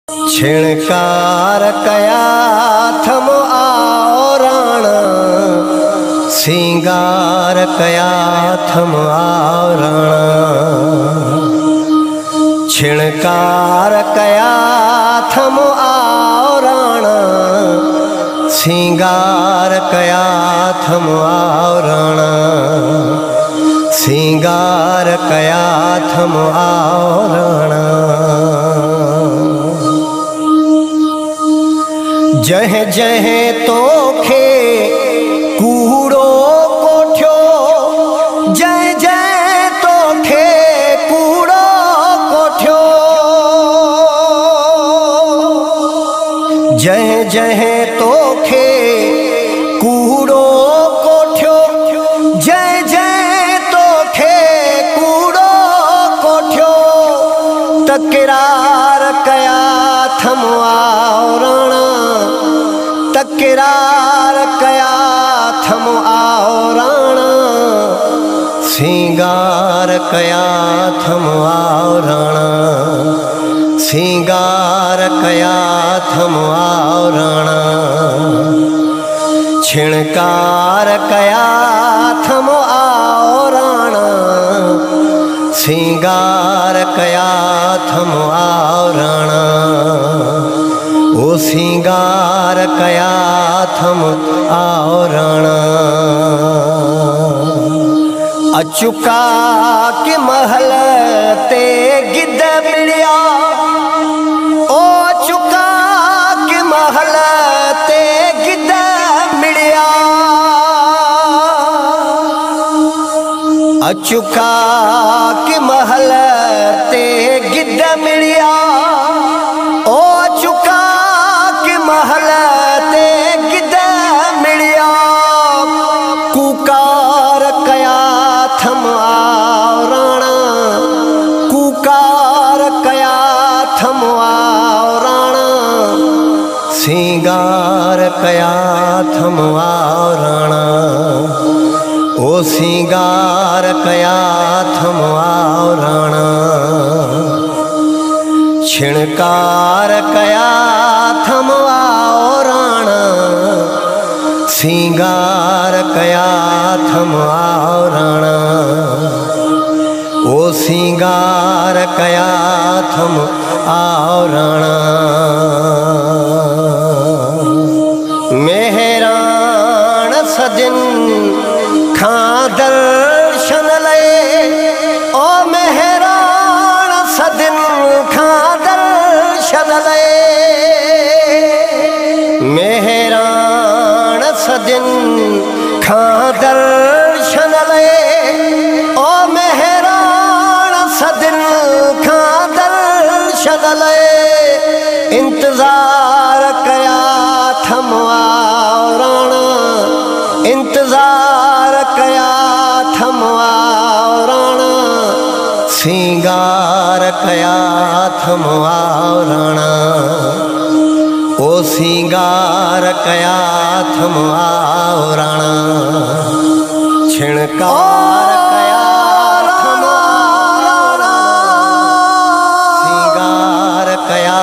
छिणकार कया थम आवरण, सिंगार कया थम आवरण। छिणकार कया थम आवरण, सिंगार कया थम आवरण। सिंगार कया थम आवरण। जह जह तोखे कूड़ो कोठ्यो, जह जह तोखे कूड़ो कोठ्यो। जह जह तोखे कूड़ो कोठ्यो, जह जह तोखे कूड़ो कोठ्यो। तकरार कया थम आवरण, तकरार कया थम आवरण। सिंगार कया थम आवरण, सिंगार कया थम आवरण। छिणकार कया थम आवरण, सिंगार कया थम आवरण। ओ सिंगार कया थम आवरण। अचुका के महल ते गिद्ध मिलिया, ओ अचुका के महल ते गिद्ध मिलिया। अचुका के महल ते गिद्ध मिलिया, ओ अचुका महल ते गिद्ध मिलिया। कुकार कया थम आवरण, कुकार कया थम आवरण। सिंगार कया थम आवरण, ओ सिंगार कया थम आवरण। छिणकार कया थम आवरण, सिंगार कया थम आवरण। ओ सिंगार कया थम आवरण। मेहरान सदिन खां दर्शन लए, ओ मेहरान सदिन खां दर्शन लए। मेहरान सदिन खां दर्शन लए, ओ मेहरान सदिन खां दर्शन लए। इंतजार कया थम आवरण, इंतजार कया थम आवरण। सिंगार कया थम आवरण, ओ सिंगार कया थम आवरण। छिणकार कया थम आवरण, सिंगार कया